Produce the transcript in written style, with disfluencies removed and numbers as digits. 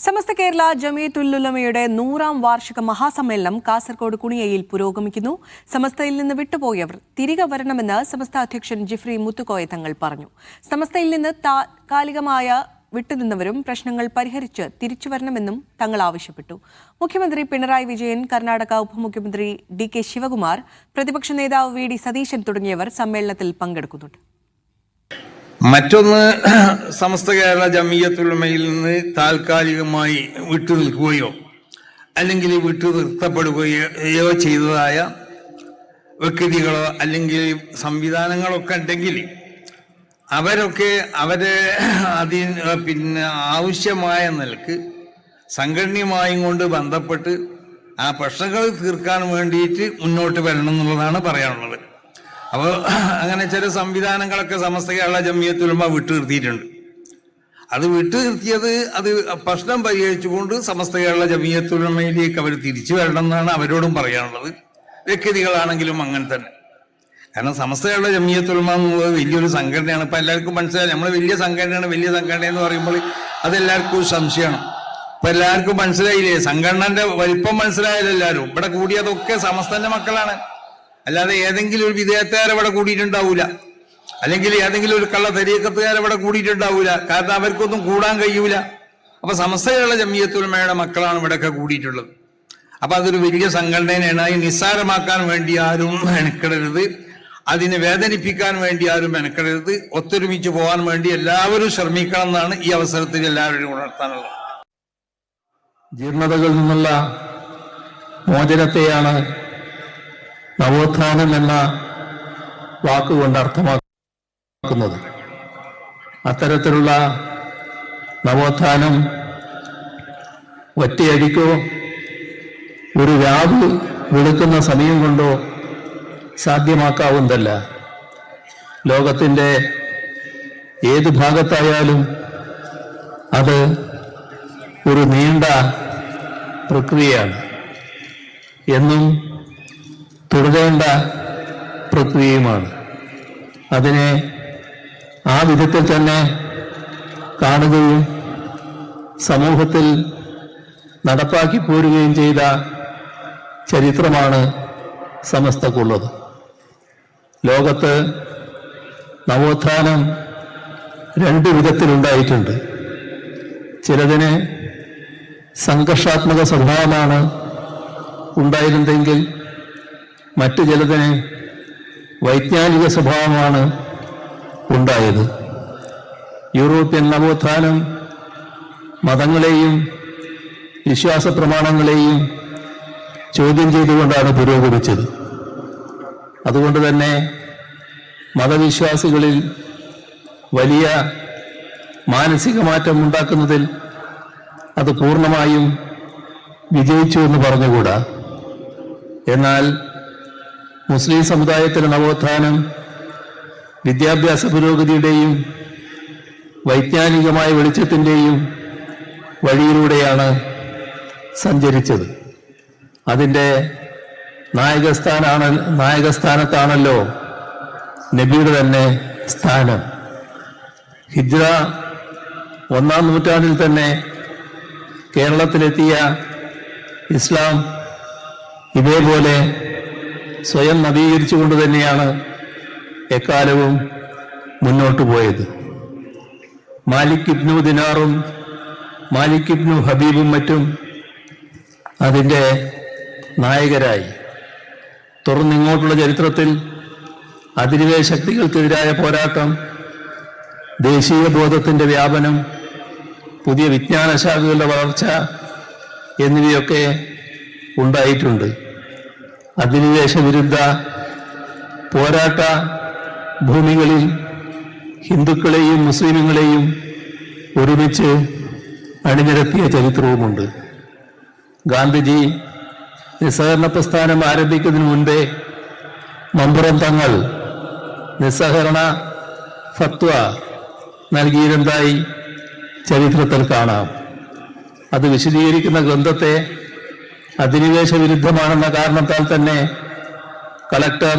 സമസ്ത കേരള ജമിയത്തുൽ ഉലമയുടെ 100ാം വാർഷിക മഹാസമ്മേളനം കാസർഗോഡ് കുണിയയിൽ പുരോഗമിക്കുന്നു. സമസ്തയിൽ നിന്ന് വിട്ടുപോയവർ തിരികെ വരണമെന്ന് സമസ്ത അധ്യക്ഷൻ ജിഫ്രി മുത്തുക്കോയ തങ്ങൾ പറഞ്ഞു. സമസ്തയിൽ നിന്ന് താൽക്കാലികമായ വിട്ടുനിന്നവരും പ്രശ്നങ്ങൾ പരിഹരിച്ച് തിരിച്ചുവരണമെന്നും തങ്ങൾ ആവശ്യപ്പെട്ടു. മുഖ്യമന്ത്രി പിണറായി വിജയൻ, കർണാടക ഉപമുഖ്യമന്ത്രി DK ശിവകുമാർ, പ്രതിപക്ഷ നേതാവ് VD സതീശൻ തുടങ്ങിയവർ സമ്മേളനത്തിൽ പങ്കെടുക്കുന്നുണ്ട്. മറ്റൊന്ന്, സമസ്ത കേരള ജമിയത്തുൽ ഉലമയിൽ നിന്ന് താൽക്കാലികമായി വിട്ടുനിൽക്കുകയോ അല്ലെങ്കിൽ വിട്ടുനിർത്തപ്പെടുകയോ ചെയ്തതായ വ്യക്തികളോ അല്ലെങ്കിൽ സംവിധാനങ്ങളൊക്കെ ഉണ്ടെങ്കിൽ അവരൊക്കെ ആവശ്യമായ നിലക്ക് സംഘടനയുമായും കൊണ്ട് ബന്ധപ്പെട്ട് ആ പ്രശ്നങ്ങൾ തീർക്കാൻ വേണ്ടിയിട്ട് മുന്നോട്ട് വരണം എന്നുള്ളതാണ് പറയാനുള്ളത്. അപ്പോൾ അങ്ങനെ ചില സംവിധാനങ്ങളൊക്കെ സമസ്ത കേരള ജമിയത്തുൽ ഉലമ വിട്ടുനിർത്തിയിട്ടുണ്ട്. അത് വിട്ടുനിർത്തിയത് അത് പ്രശ്നം പരിഹരിച്ചുകൊണ്ട് സമസ്ത കേരള ജമിയത്തുൽ ഉലമയിലേക്ക് അവർ തിരിച്ചു വരണം എന്നാണ് അവരോടും പറയാനുള്ളത്. വ്യക്തികളാണെങ്കിലും അങ്ങനെ തന്നെ. കാരണം സമസ്ത കേരള ജമിയത്തുൽ ഉലമ എന്നുള്ളത് വലിയൊരു സംഘടനയാണ്. ഇപ്പം എല്ലാവർക്കും മനസ്സിലായി, നമ്മൾ വലിയ സംഘടനയാണ്. വലിയ സംഘടന എന്ന് പറയുമ്പോൾ അതെല്ലാവർക്കും ഒരു സംശയമാണ്. ഇപ്പം എല്ലാവർക്കും മനസ്സിലായില്ലേ, സംഘടനന്റെ വലിപ്പം മനസ്സിലായാലും എല്ലാവരും ഇവിടെ കൂടിയതൊക്കെ സമസ്തന്റെ മക്കളാണ്. അല്ലാതെ ഏതെങ്കിലും ഒരു വിദേഹത്തുകാരവിടെ കൂടിയിട്ടുണ്ടാവൂല, അല്ലെങ്കിൽ ഏതെങ്കിലും ഒരു കള്ള തരീക്കത്തുകാരവിടെ കൂടിയിട്ടുണ്ടാവൂല. കാരണം അവർക്കൊന്നും കൂടാൻ കഴിയൂല. അപ്പൊ സമസ്ത കേരള ജമിയത്തുൽ ഉലമയുടെ മക്കളാണ് ഇവിടെയൊക്കെ കൂടിയിട്ടുള്ളത്. അപ്പൊ അതൊരു വലിയ സംഘടനയാണ്. അത് നിസ്സാരമാക്കാൻ വേണ്ടി ആരും മെനക്കെടരുത്, അതിനെ വേദനിപ്പിക്കാൻ വേണ്ടി ആരും മെനക്കെടരുത്. ഒത്തൊരുമിച്ച് പോകാൻ വേണ്ടി എല്ലാവരും ശ്രമിക്കണം എന്നാണ് ഈ അവസരത്തിൽ എല്ലാവരും ഉണർത്താനുള്ളത്. ജീർണതകളിൽ നിന്നുള്ള മോചനത്തെയാണ് നവോത്ഥാനം എന്ന വാക്കുകൊണ്ട് അർത്ഥമാക്കുന്നത്. അത്തരത്തിലുള്ള നവോത്ഥാനം ഒറ്റയടിക്കോ ഒരു രാവ് വെളുക്കുന്ന സമയം കൊണ്ടോ സാധ്യമാക്കാവുന്നതല്ല. ലോകത്തിൻ്റെ ഏത് ഭാഗത്തായാലും അത് ഒരു നീണ്ട പ്രക്രിയയാണ്, എന്നും തുടരേണ്ട പ്രക്രിയയുമാണ്. അതിനെ ആ വിധത്തിൽ തന്നെ കാണുകയും സമൂഹത്തിൽ നടപ്പാക്കി പോരുകയും ചെയ്ത ചരിത്രമാണ് സമസ്തക്കുള്ളത്. ലോകത്ത് നവോത്ഥാനം രണ്ട് വിധത്തിലുണ്ടായിട്ടുണ്ട്. ചിലതിന് സംഘർഷാത്മക സ്വഭാവമാണ് ഉണ്ടായിരുന്നെങ്കിൽ മറ്റു ചിലതിന് വൈജ്ഞാനിക സ്വഭാവമാണ് ഉണ്ടായത്. യൂറോപ്യൻ നവോത്ഥാനം മതങ്ങളെയും വിശ്വാസ പ്രമാണങ്ങളെയും ചോദ്യം ചെയ്തുകൊണ്ടാണ് പുരോഗമിച്ചത്. അതുകൊണ്ട് തന്നെ മതവിശ്വാസികളിൽ വലിയ മാനസിക മാറ്റം ഉണ്ടാക്കുന്നതിൽ അത് പൂർണ്ണമായും വിജയിച്ചു എന്ന് പറഞ്ഞുകൂടാ. എന്നാൽ മുസ്ലിം സമുദായത്തിലെ നവോത്ഥാനം വിദ്യാഭ്യാസ പുരോഗതിയുടെയും വൈജ്ഞാനികമായ വെളിച്ചത്തിൻ്റെയും വഴിയിലൂടെയാണ് സഞ്ചരിച്ചത്. അതിൻ്റെ നായകസ്ഥാനത്താണല്ലോ നബിയുടെ തന്നെ സ്ഥാനം. ഹിജ്റ 1-ാം നൂറ്റാണ്ടിൽ തന്നെ കേരളത്തിലെത്തിയ ഇസ്ലാം ഇതേപോലെ സ്വയം നവീകരിച്ചുകൊണ്ട് തന്നെയാണ് എക്കാലവും മുന്നോട്ട് പോയത്. മാലിക് ഇബ്നു ദിനാറും മാലിക് ഇബ്നു ഹബീബും മറ്റും അതിൻ്റെ നായകരായി. തുറന്നിങ്ങോട്ടുള്ള ചരിത്രത്തിൽ അധിനിവേശ ശക്തികൾക്കെതിരായ പോരാട്ടം, ദേശീയ ബോധത്തിൻ്റെ വ്യാപനം, പുതിയ വിജ്ഞാനശാഖകളുടെ വളർച്ച എന്നിവയൊക്കെ ഉണ്ടായിട്ടുണ്ട്. അധിനിവേശ വിരുദ്ധ പോരാട്ട ഭൂമികളിൽ ഹിന്ദുക്കളെയും മുസ്ലിമുകളെയും ഒരുമിച്ച് അണിനിരത്തിയ ചരിത്രവുമുണ്ട്. ഗാന്ധിജി നിസ്സഹകരണ പ്രസ്ഥാനം ആരംഭിക്കുന്നതിന് മുൻപേ മമ്പുറം തങ്ങൾ നിസ്സഹകരണ ഫത്വ നൽകിയിരുന്നതായി ചരിത്രത്തിൽ കാണാം. അത് വിശദീകരിക്കുന്ന ഗ്രന്ഥത്തെ അധിനിവേശ വിരുദ്ധമാണെന്ന കാരണത്താൽ തന്നെ കളക്ടർ